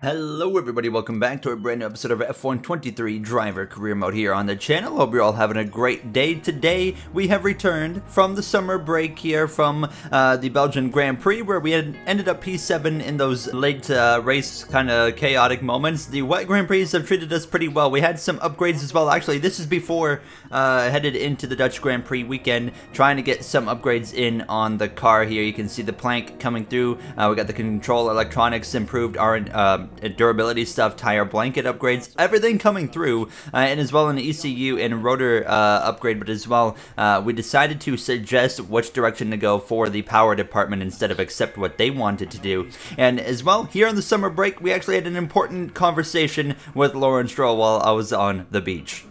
Hello everybody, welcome back to a brand new episode of F123 Driver Career Mode here on the channel. Hope you're all having a great day. Today we have returned from the summer break here from the Belgian Grand Prix, where we had ended up P7 in those late race kind of chaotic moments. The wet Grand Prix have treated us pretty well. We had some upgrades as well. Actually, this is before headed into the Dutch Grand Prix weekend, trying to get some upgrades in on the car here. You can see the plank coming through. We got the control electronics improved, our durability stuff, tire blanket upgrades, everything coming through, and as well an ECU and rotor upgrade. But as well, we decided to suggest which direction to go for the power department instead of accept what they wanted to do. And as well, here on the summer break, we actually had an important conversation with Stroll while I was on the beach.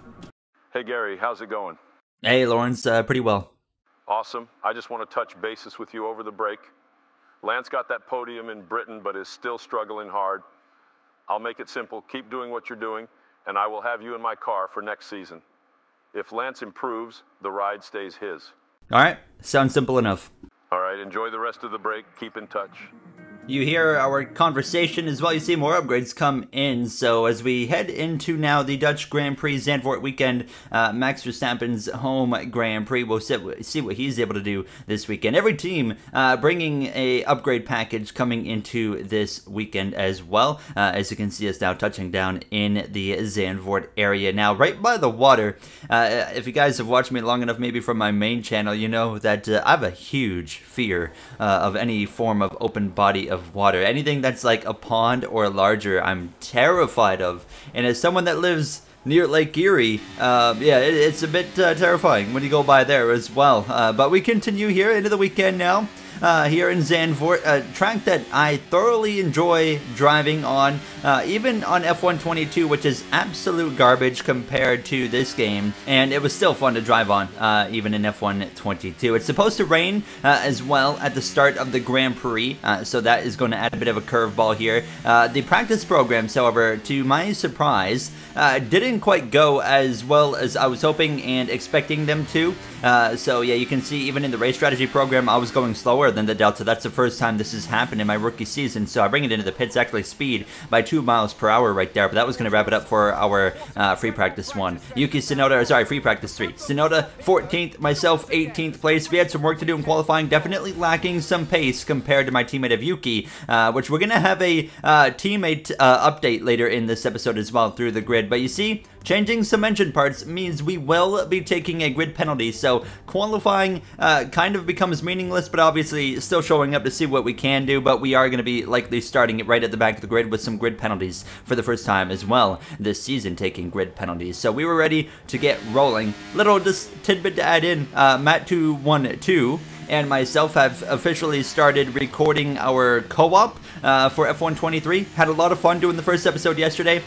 Hey Gary, how's it going? Hey Lawrence, pretty well. Awesome. I just want to touch bases with you over the break. Lance got that podium in Britain, but is still struggling hard. I'll make it simple. Keep doing what you're doing, and I will have you in my car for next season. If Lance improves, the ride stays his. All right, sounds simple enough. All right, enjoy the rest of the break. Keep in touch. You hear our conversation as well. You see more upgrades come in. So as we head into now the Dutch Grand Prix Zandvoort weekend, Max Verstappen's home Grand Prix, we'll see what he's able to do this weekend. Every team bringing a upgrade package coming into this weekend as well. As you can see us now touching down in the Zandvoort area. Now, right by the water, if you guys have watched me long enough, maybe from my main channel, you know that I have a huge fear of any form of open body of water. Anything that's like a pond or larger, I'm terrified of. And as someone that lives near Lake Erie, yeah, it's a bit terrifying when you go by there as well. But we continue here into the weekend now. Here in Zandvoort, a track that I thoroughly enjoy driving on, even on F122, which is absolute garbage compared to this game, and it was still fun to drive on, even in F122. It's supposed to rain as well at the start of the Grand Prix, so that is going to add a bit of a curveball here. The practice programs, however, to my surprise, didn't quite go as well as I was hoping and expecting them to. So yeah, you can see even in the race strategy program, I was going slower than the Delta. That's the first time this has happened in my rookie season, so I bring it into the pits, actually speed by 2 miles per hour right there. But that was going to wrap it up for our free practice 1. Yuki Tsunoda, or sorry, free practice 3. Tsunoda 14th, myself 18th place. We had some work to do in qualifying, definitely lacking some pace compared to my teammate of Yuki, which we're going to have a teammate update later in this episode as well through the grid. But you see, changing some engine parts means we will be taking a grid penalty, so qualifying kind of becomes meaningless, but obviously still showing up to see what we can do. But we are going to be likely starting it right at the back of the grid with some grid penalties for the first time as well this season, taking grid penalties. So we were ready to get rolling. Little just tidbit to add in, Matt212 and myself have officially started recording our co-op for F123. Had a lot of fun doing the first episode yesterday,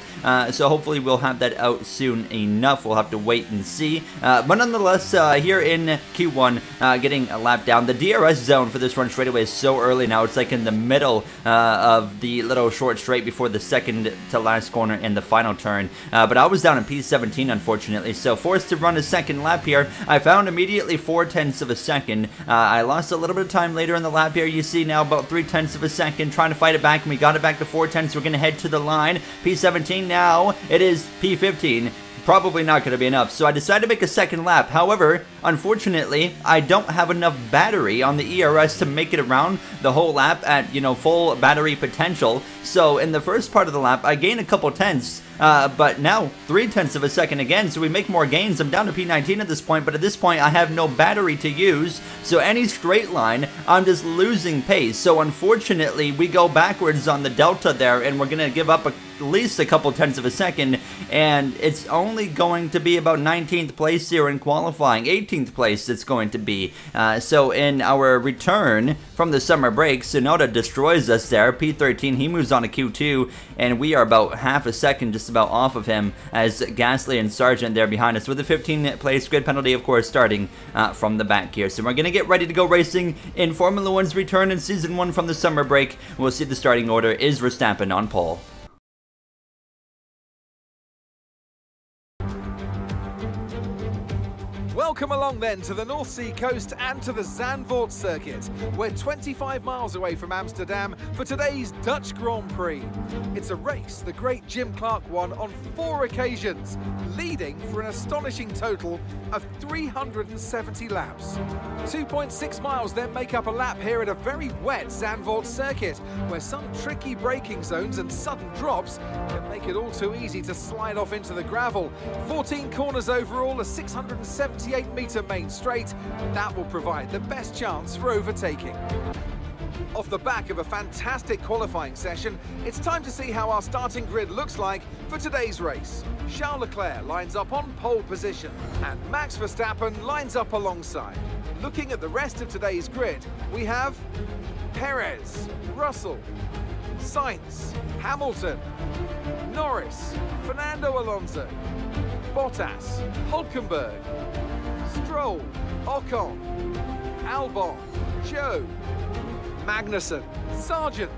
so hopefully we'll have that out soon enough. We'll have to wait and see. But nonetheless, here in Q1, getting a lap down. The DRS zone for this run straightaway is so early now. It's like in the middle of the little short straight before the second to last corner and the final turn. But I was down in P17, unfortunately, so forced to run a second lap here. I found immediately 0.4 of a second. I lost a little bit of time later in the lap here. You see now about 0.3 of a second, trying to fight it back, and we got it back to 0.4. We're going to head to the line. P17 now. It is P15. Probably not going to be enough, so I decided to make a second lap. However, unfortunately, I don't have enough battery on the ERS to make it around the whole lap at, you know, full battery potential. So in the first part of the lap, I gained a couple tenths, but now 0.3 of a second again, so we make more gains. I'm down to P19 at this point, but at this point, I have no battery to use, so any straight line, I'm just losing pace. So unfortunately, we go backwards on the Delta there, and we're going to give up at least a couple tenths of a second, and it's only going to be about 19th place here in qualifying. 18th place it's going to be. So in our return from the summer break, Tsunoda destroys us there. P13, he moves on to Q2, and we are about half a second just about off of him as Gasly and Sargent there behind us, with a 15th place grid penalty, of course, starting from the back here. So we're going to get ready to go racing in Formula One's return in Season 1 from the summer break. We'll see the starting order is Verstappen on pole. Welcome along then to the North Sea coast and to the Zandvoort circuit. We're 25 miles away from Amsterdam for today's Dutch Grand Prix. It's a race the great Jim Clark won on 4 occasions, leading for an astonishing total of 370 laps. 2.6 miles then make up a lap here at a very wet Zandvoort circuit, where some tricky braking zones and sudden drops can make it all too easy to slide off into the gravel. 14 corners overall, a 678-metre main straight. That will provide the best chance for overtaking. Off the back of a fantastic qualifying session, it's time to see how our starting grid looks like for today's race. Charles Leclerc lines up on pole position, and Max Verstappen lines up alongside. Looking at the rest of today's grid, we have Perez, Russell, Sainz, Hamilton, Norris, Fernando Alonso, Bottas, Hülkenberg, Stroll, Ocon, Albon, Joe, Magnussen, Sargent,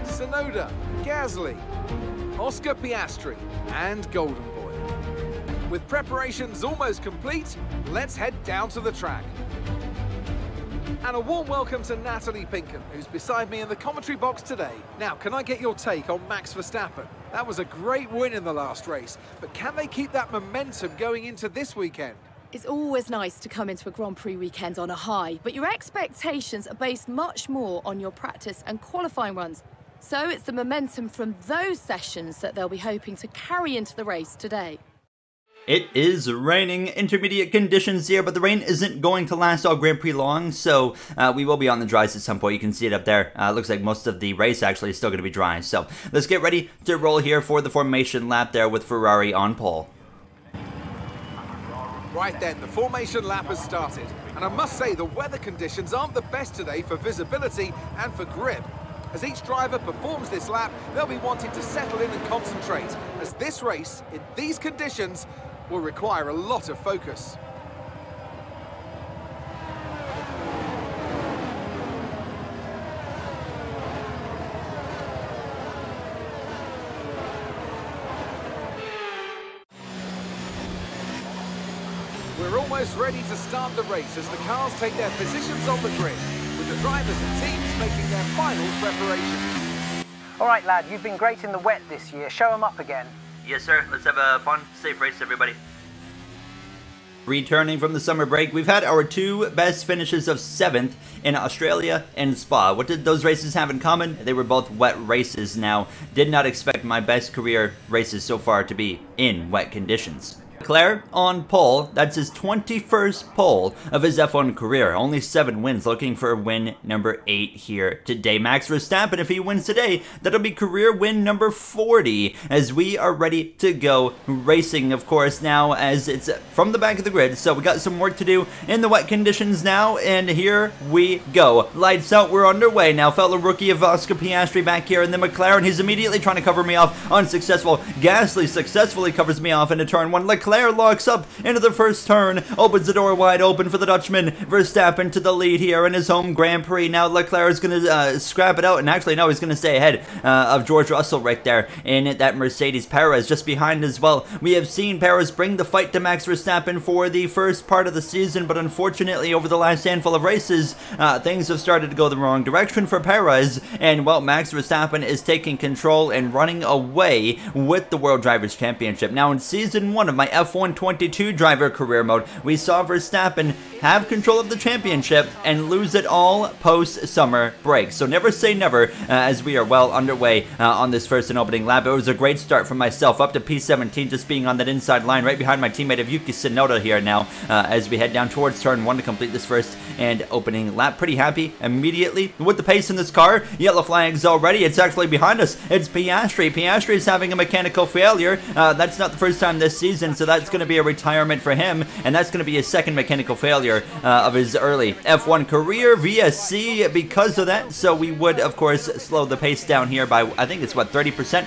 Tsunoda, Gasly, Oscar Piastri and Golden Boy. With preparations almost complete, let's head down to the track. And a warm welcome to Natalie Pinkham, who's beside me in the commentary box today. Now, can I get your take on Max Verstappen? That was a great win in the last race, but can they keep that momentum going into this weekend? It's always nice to come into a Grand Prix weekend on a high, but your expectations are based much more on your practice and qualifying runs. So it's the momentum from those sessions that they'll be hoping to carry into the race today. It is raining, intermediate conditions here, but the rain isn't going to last all Grand Prix long, so we will be on the dries at some point. You can see it up there. Looks like most of the race actually is still going to be dry. So let's get ready to roll here for the formation lap there with Ferrari on pole. Right then, the formation lap has started, and I must say the weather conditions aren't the best today for visibility and for grip. As each driver performs this lap, they'll be wanting to settle in and concentrate, as this race, in these conditions, will require a lot of focus. We're almost ready to start the race as the cars take their positions on the grid, with the drivers and teams making their final preparations. All right, lad, you've been great in the wet this year. Show them up again. Yes, sir. Let's have a fun, safe race, everybody. Returning from the summer break, we've had our 2 best finishes of 7th in Australia and Spa. What did those races have in common? They were both wet races. Now, did not expect my best career races so far to be in wet conditions. Leclerc on pole, that's his 21st pole of his F1 career. Only 7 wins, looking for win number 8 here today. Max Verstappen, if he wins today, that'll be career win number 40 as we are ready to go racing, of course, now as it's from the back of the grid. So we got some work to do in the wet conditions now, and here we go. Lights out, we're underway now. Fellow rookie of Oscar Piastri back here in the McLaren. He's immediately trying to cover me off. Unsuccessful. Gasly successfully covers me off into turn 1. Leclerc locks up into the first turn, opens the door wide open for the Dutchman. Verstappen to the lead here in his home Grand Prix. Now Leclerc is going to scrap it out, and actually no, he's going to stay ahead of George Russell right there in that Mercedes. Perez just behind as well. We have seen Perez bring the fight to Max Verstappen for the first part of the season, but unfortunately over the last handful of races, things have started to go the wrong direction for Perez, and well, Max Verstappen is taking control and running away with the World Drivers' Championship. Now in Season 1 of my F1 22 driver career mode, we saw Verstappen have control of the championship and lose it all post-summer break. So never say never as we are well underway on this first and opening lap. It was a great start for myself, up to P17, just being on that inside line right behind my teammate of Yuki Tsunoda here now as we head down towards turn 1 to complete this first and opening lap. Pretty happy immediately with the pace in this car. Yellow flags already. It's actually behind us. It's Piastri. Piastri is having a mechanical failure. That's not the first time this season, so that's going to be a retirement for him, and that's going to be his second mechanical failure of his early F1 career. VSC because of that, so we would of course slow the pace down here by, I think it's what, 30%,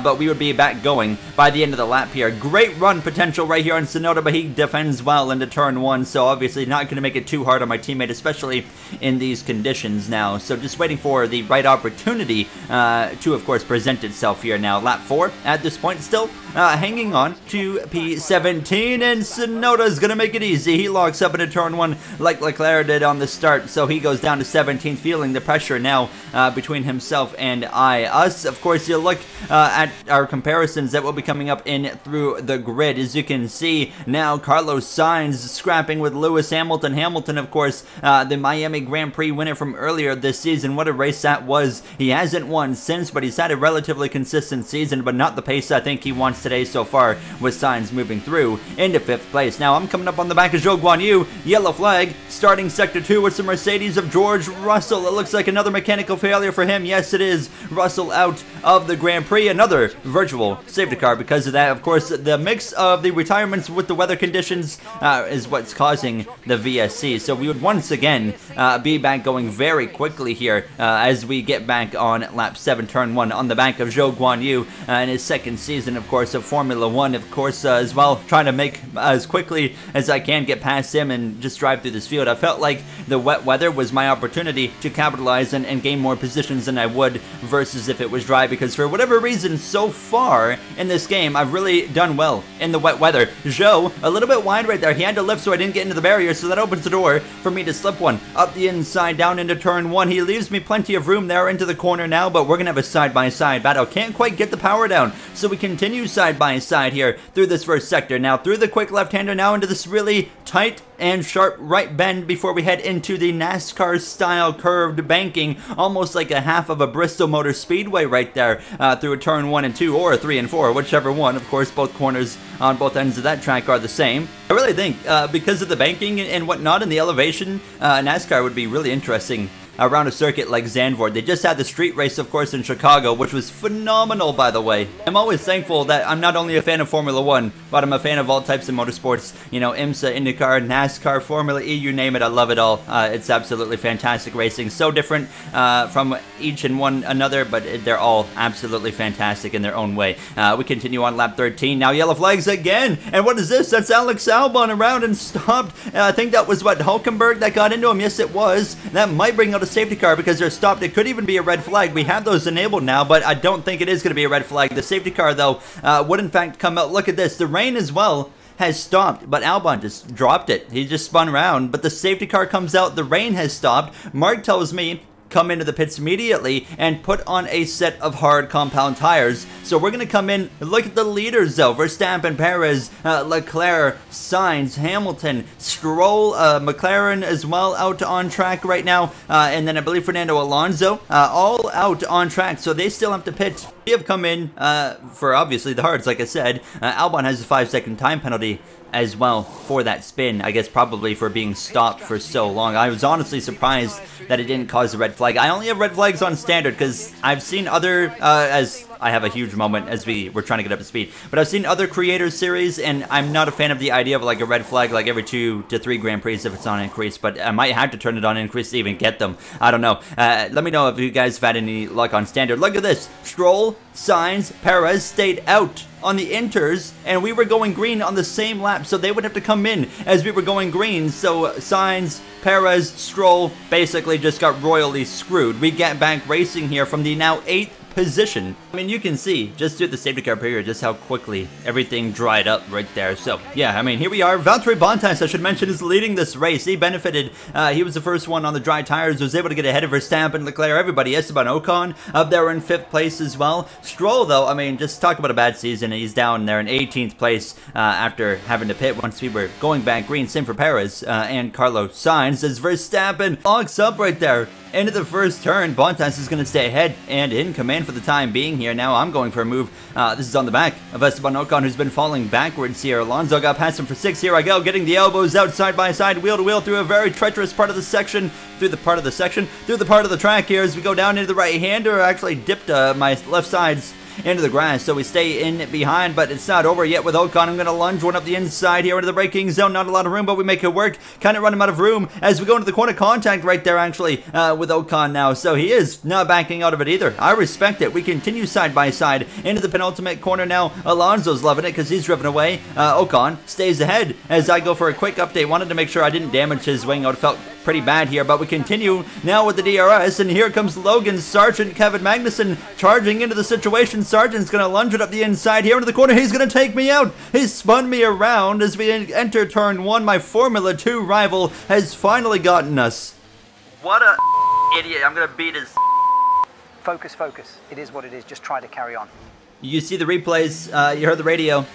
but we would be back going by the end of the lap here. Great run potential right here on Tsunoda, but he defends well into turn 1, so obviously not going to make it too hard on my teammate, especially in these conditions now. So just waiting for the right opportunity to of course present itself here now. Lap 4 at this point, still hanging on to P7 17, and Sonoda's gonna make it easy. He locks up into turn 1 like Leclerc did on the start, so he goes down to 17, feeling the pressure now between himself and us. Of course, you look at our comparisons that will be coming up in through the grid. As you can see now, Carlos Sainz scrapping with Lewis Hamilton. Hamilton, of course, the Miami Grand Prix winner from earlier this season. What a race that was. He hasn't won since, but he's had a relatively consistent season, but not the pace I think he wants today so far, with Sainz moving through into 5th place. Now I'm coming up on the back of Zhou Guanyu. Yellow flag, starting sector 2 with some Mercedes of George Russell. It looks like another mechanical failure for him. Yes, it is. Russell out of the Grand Prix. Another virtual safety car because of that. Of course, the mix of the retirements with the weather conditions is what's causing the VSC. So we would once again be back going very quickly here as we get back on lap 7, turn 1 on the back of Zhou Guanyu in his 2nd season, of course, of Formula 1, of course, as well, trying to make as quickly as I can get past him and just drive through this field. I felt like the wet weather was my opportunity to capitalize and gain more positions than I would versus if it was dry, because for whatever reason so far in this game I've really done well in the wet weather. Zhou, a little bit wide right there. He had to lift so I didn't get into the barrier, so that opens the door for me to slip one up the inside down into turn 1. He leaves me plenty of room there into the corner now, but we're gonna have a side-by-side battle. Can't quite get the power down, so we continue side-by-side here through this first sector. Now through the quick left-hander, now into this really tight and sharp right bend before we head into the NASCAR style curved banking, almost like a half of a Bristol Motor Speedway right there through a turn 1 and 2 or 3 and 4, whichever one. Of course, both corners on both ends of that track are the same. I really think because of the banking and whatnot and the elevation, NASCAR would be really interesting around a circuit like Zandvoort. They just had the street race, of course, in Chicago, which was phenomenal, by the way. I'm always thankful that I'm not only a fan of Formula 1, but I'm a fan of all types of motorsports. You know, IMSA, IndyCar, NASCAR, Formula E, you name it, I love it all. It's absolutely fantastic racing. So different from each and one another, but they're all absolutely fantastic in their own way. We continue on lap 13. Now yellow flags again. And what is this? That's Alex Albon around and stopped. I think that was, what, Hulkenberg that got into him? Yes, it was. That might bring out a safety car because they're stopped. It could even be a red flag. We have those enabled now, but I don't think it is going to be a red flag. The safety car, though, would in fact come out. Look at this. The rain as well has stopped, but Albon just dropped it. He just spun around, but the safety car comes out. The rain has stopped. Mark tells me come into the pits immediately and put on a set of hard compound tires. So we're going to come in, look at the leaders though. Verstappen, Perez, Leclerc, Sainz, Hamilton, Stroll, McLaren as well out on track right now. And then I believe Fernando Alonso, all out on track. So they still have to pit. We have come in for obviously the hards, like I said. Albon has a 5-second time penalty as well for that spin, I guess probably for being stopped for so long. I was honestly surprised that it didn't cause a red flag. I only have red flags on standard because I've seen other, as I have a huge moment as we're trying to get up to speed, but I've seen other creators series, and I'm not a fan of the idea of like a red flag like every 2 to 3 Grand Prix if it's on increase, but I might have to turn it on increase to even get them. I don't know. Let me know if you guys have had any luck on standard. Look at this. Stroll, Sainz, Perez stayed out on the inters, and we were going green on the same lap, so they would have to come in as we were going green. So Sainz, Perez, Stroll basically just got royally screwed. We get back racing here from the now 8th position. I mean, you can see just through the safety car period just how quickly everything dried up right there. So yeah, I mean, here we are. Valtteri Bottas, I should mention, is leading this race. He benefited. He was the first one on the dry tires, was able to get ahead of Verstappen, Leclerc, everybody. Esteban Ocon up there in 5th place as well. Stroll, though, I mean, just talk about a bad season. He's down there in 18th place after having to pit once we were going back green. Same for Perez and Carlos Sainz as Verstappen locks up right there into the first turn. Bottas is going to stay ahead and in command for the time being here. Now I'm going for a move. This is on the back of Esteban Ocon, who's been falling backwards here. Alonso got past him for 6. Here I go, getting the elbows out side by side, wheel to wheel through a very treacherous part of the section, through the part of the track here as we go down into the right-hander. I actually dipped my left sides into the grass, so we stay in behind, but it's not over yet with Ocon. I'm going to lunge one up the inside here into the braking zone. Not a lot of room, but we make it work. Kind of run him out of room as we go into the corner contact right there, actually, with Ocon now. So he is not backing out of it either. I respect it. We continue side by side into the penultimate corner now. Alonso's loving it because he's driven away. Ocon stays ahead as I go for a quick update. Wanted to make sure I didn't damage his wing out. It felt pretty bad here, but we continue now with the DRS, and here comes Logan Sargent, Kevin Magnussen charging into the situation. Sargent's going to lunge it up the inside here into the corner. He's going to take me out. He spun me around as we enter turn 1. My Formula 2 rival has finally gotten us. What a idiot. I'm going to beat his... Focus, focus. It is what it is. Just try to carry on. You see the replays, you heard the radio.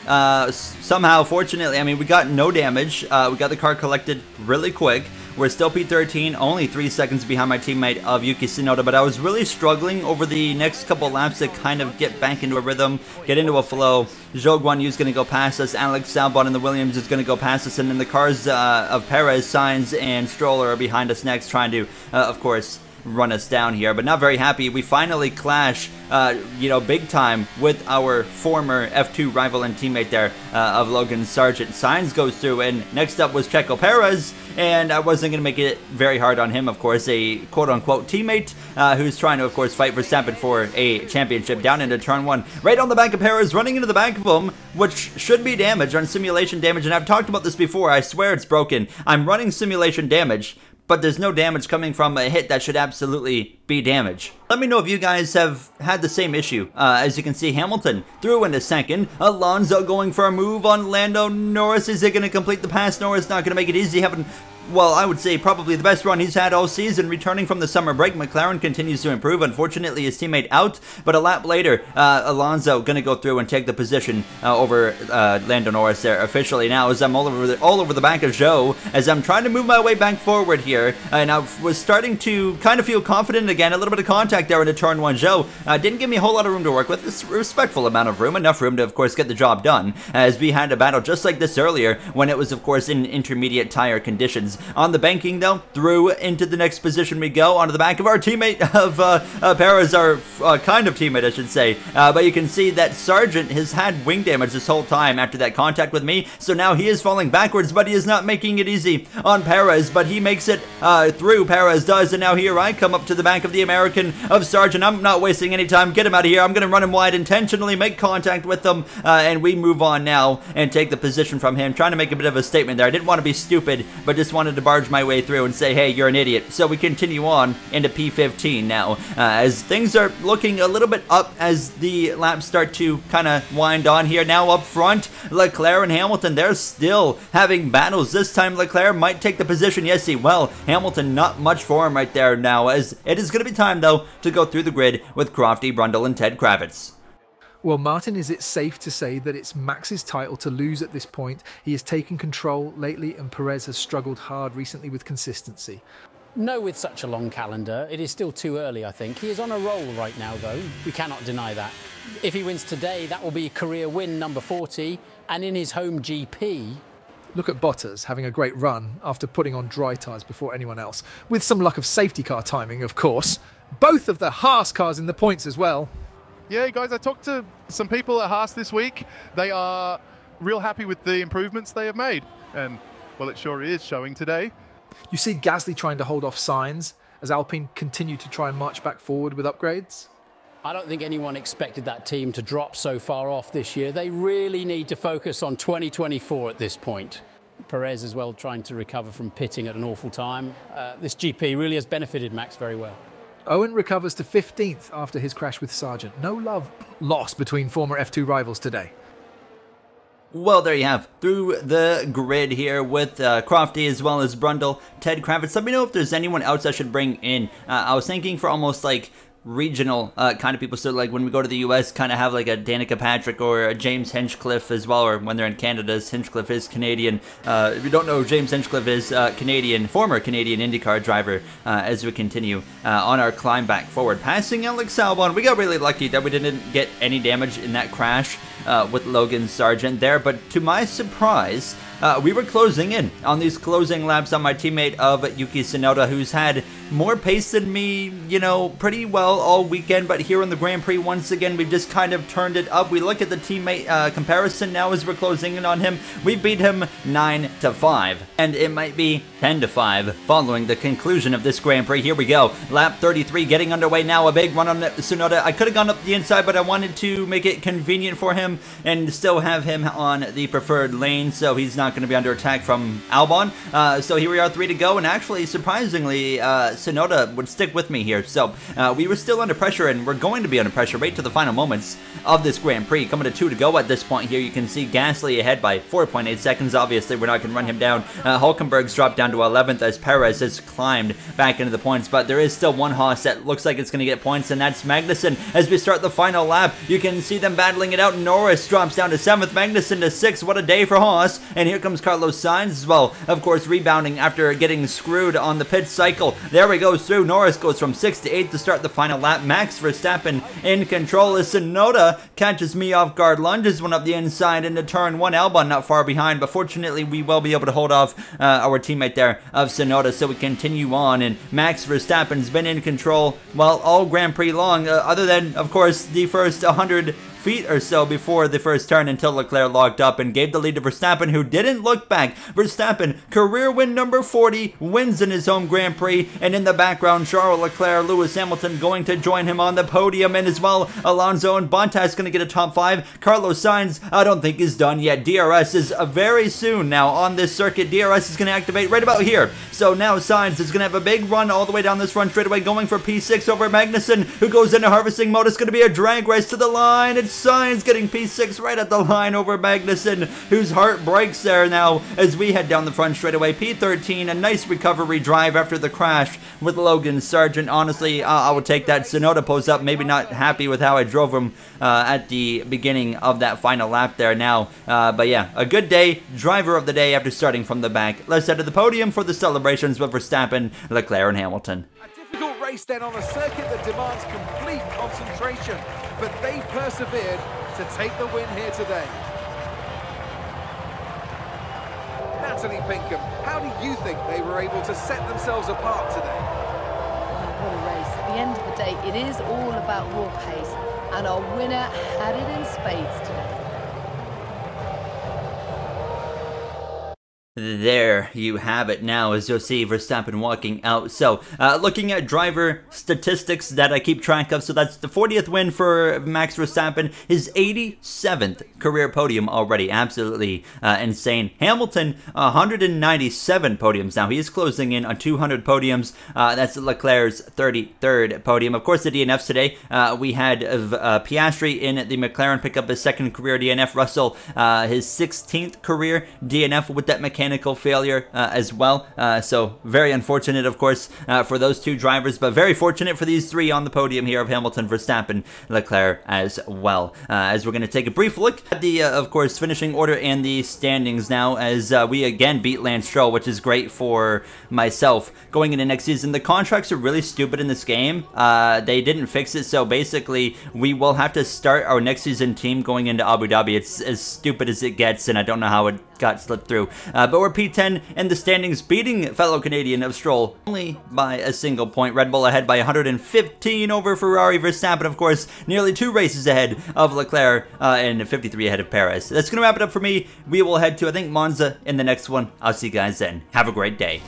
Somehow, fortunately, I mean, we got no damage. We got the car collected really quick. We're still P13, only 3 seconds behind my teammate of Yuki Tsunoda, but I was really struggling over the next couple laps to kind of get back into a rhythm, get into a flow. Zhou Guanyu's going to go past us, Alex Albon and the Williams is going to go past us, and then the cars of Perez, Sainz, and Stroll are behind us next, trying to, of course, run us down here, but not very happy. We finally clash, big time with our former F2 rival and teammate there of Logan Sargent. Sainz goes through, and next up was Checo Perez, and I wasn't going to make it very hard on him, of course, a quote-unquote teammate who's trying to, of course, fight Verstappen for a championship down into turn 1. Right on the back of Perez, running into the back of him, which should be damage on simulation damage, and I've talked about this before. I swear it's broken. I'm running simulation damage, but there's no damage coming from a hit that should absolutely be damage. Let me know if you guys have had the same issue. As you can see, Hamilton through in a second. Alonso going for a move on Lando Norris. Is it going to complete the pass? Norris not going to make it easy. Having, well, I would say probably the best run he's had all season. Returning from the summer break, McLaren continues to improve. Unfortunately, his teammate out, but a lap later, Alonso going to go through and take the position over Lando Norris there officially now, as I'm all over the back of Zhou, as I'm trying to move my way back forward here, and I was starting to kind of feel confident again. A little bit of contact there into turn 1. Zhou didn't give me a whole lot of room to work with. It's a respectful amount of room, enough room to, of course, get the job done, as we had a battle just like this earlier when it was, of course, in intermediate tire conditions. On the banking, though, through into the next position we go, onto the back of our teammate of Perez, our kind of teammate, I should say. But you can see that Sargent has had wing damage this whole time after that contact with me, so now he is falling backwards, but he is not making it easy on Perez, but he makes it through. Perez does, and now here I come up to the back of the American of Sargent. I'm not wasting any time. Get him out of here. I'm going to run him wide intentionally, make contact with them, and we move on now and take the position from him, trying to make a bit of a statement there. I didn't want to be stupid, but just wanted to barge my way through and say, hey, you're an idiot. So we continue on into P15 now, as things are looking a little bit up as the laps start to kind of wind on here. Now up front, Leclerc and Hamilton, they're still having battles. This time Leclerc might take the position. Yes, he will. Hamilton, not much for him right there now, as it is going to be time, though, to go through the grid with Crofty, Brundle, and Ted Kravitz. Well, Martin, is it safe to say that it's Max's title to lose at this point? He has taken control lately, and Perez has struggled hard recently with consistency. No, with such a long calendar. It is still too early, I think. He is on a roll right now, though. We cannot deny that. If he wins today, that will be career win number 40, and in his home GP... Look at Bottas having a great run after putting on dry tyres before anyone else, with some luck of safety car timing, of course. Both of the Haas cars in the points as well. Yeah, guys, I talked to some people at Haas this week. They are real happy with the improvements they have made. And, well, it sure is showing today. You see Gasly trying to hold off Sainz as Alpine continue to try and march back forward with upgrades. I don't think anyone expected that team to drop so far off this year. They really need to focus on 2024 at this point. Perez as well trying to recover from pitting at an awful time. This GP really has benefited Max very well. Owen recovers to 15th after his crash with Sargent. No love lost between former F2 rivals today. Well, there you have through the grid here with Crofty as well as Brundle, Ted Kravitz. Let me know if there's anyone else I should bring in. I was thinking for almost like regional kind of people, so like when we go to the US, kind of have like a Danica Patrick or a James Hinchcliffe as well, or when they're in Canada, Hinchcliffe is Canadian. If you don't know, James Hinchcliffe is Canadian, former Canadian IndyCar driver, as we continue on our climb back forward. Passing Alex Albon, we got really lucky that we didn't get any damage in that crash with Logan Sargent there, but to my surprise, we were closing in on these closing laps on my teammate of Yuki Tsunoda, who's had more pace than me, you know, pretty well all weekend, but here in the Grand Prix, once again, we've just kind of turned it up. We look at the teammate comparison now as we're closing in on him. We beat him 9-5, and it might be 10-5 following the conclusion of this Grand Prix. Here we go. Lap 33 getting underway now. A big run on Tsunoda. I could have gone up the inside, but I wanted to make it convenient for him and still have him on the preferred lane, so he's not not going to be under attack from Albon. So here we are, 3 to go, and actually, surprisingly, Tsunoda would stick with me here. So we were still under pressure, and we're going to be under pressure right to the final moments of this Grand Prix. Coming to 2 to go at this point here, you can see Gasly ahead by 4.8 seconds. Obviously, we're not going to run him down. Hulkenberg's dropped down to 11th as Perez has climbed back into the points, but there is still one Haas that looks like it's going to get points, and that's Magnussen. As we start the final lap, you can see them battling it out. Norris drops down to 7th, Magnussen to 6th. What a day for Haas. And here comes Carlos Sainz as well, of course, rebounding after getting screwed on the pit cycle. There we go through. Norris goes from 6th to 8th to start the final lap. Max Verstappen in control as Tsunoda catches me off guard, lunges one up the inside into turn 1. Albon not far behind, but fortunately we will be able to hold off our teammate there of Tsunoda, so we continue on, and Max Verstappen's been in control, well, all Grand Prix long, other than, of course, the first 100 feet or so before the first turn until Leclerc locked up and gave the lead to Verstappen, who didn't look back. Verstappen, career win number 40, wins in his home Grand Prix, and in the background, Charles Leclerc, Lewis Hamilton going to join him on the podium, and as well, Alonso and Bottas going to get a top 5. Carlos Sainz, I don't think is done yet. DRS is very soon now on this circuit. DRS is going to activate right about here. So now Sainz is going to have a big run all the way down this front straightaway, going for P6 over Magnussen, who goes into harvesting mode. It's going to be a drag race to the line. It's Sainz getting P6 right at the line over Magnussen, whose heart breaks there now as we head down the front straightaway. P13, a nice recovery drive after the crash with Logan Sargent. Honestly, I will take that. Tsunoda pulls up, maybe not happy with how I drove him at the beginning of that final lap there now. But yeah, a good day, driver of the day after starting from the back. Let's head to the podium for the celebrations with Verstappen, Leclerc, and Hamilton. A difficult race then on a circuit that demands complete concentration, but they persevered to take the win here today. Natalie Pinkham, how do you think they were able to set themselves apart today? What a race. At the end of the day, it is all about raw pace, and our winner had it in spades today. There you have it now, as you'll see Verstappen walking out. So, looking at driver statistics that I keep track of, so that's the 40th win for Max Verstappen, his 87th career podium already. Absolutely insane. Hamilton, 197 podiums now. He is closing in on 200 podiums. That's Leclerc's 33rd podium. Of course, the DNFs today, we had Piastri in the McLaren pick up his 2nd career DNF. Russell, his 16th career DNF with that mechanical failure as well. So very unfortunate, of course, for those two drivers, but very fortunate for these 3 on the podium here of Hamilton, Verstappen, Leclerc as well. As we're going to take a brief look at the, of course, finishing order and the standings now, as we again beat Lance Stroll, which is great for myself going into next season. The contracts are really stupid in this game. They didn't fix it, so basically we will have to start our next season team going into Abu Dhabi. It's as stupid as it gets, and I don't know how it got slipped through. But we're P10 in the standings, beating fellow Canadian of Stroll only by a single point. Red Bull ahead by 115 over Ferrari. Verstappen, of course, nearly 2 races ahead of Leclerc and 53 ahead of Perez. That's going to wrap it up for me. We will head to, I think, Monza in the next one. I'll see you guys then. Have a great day.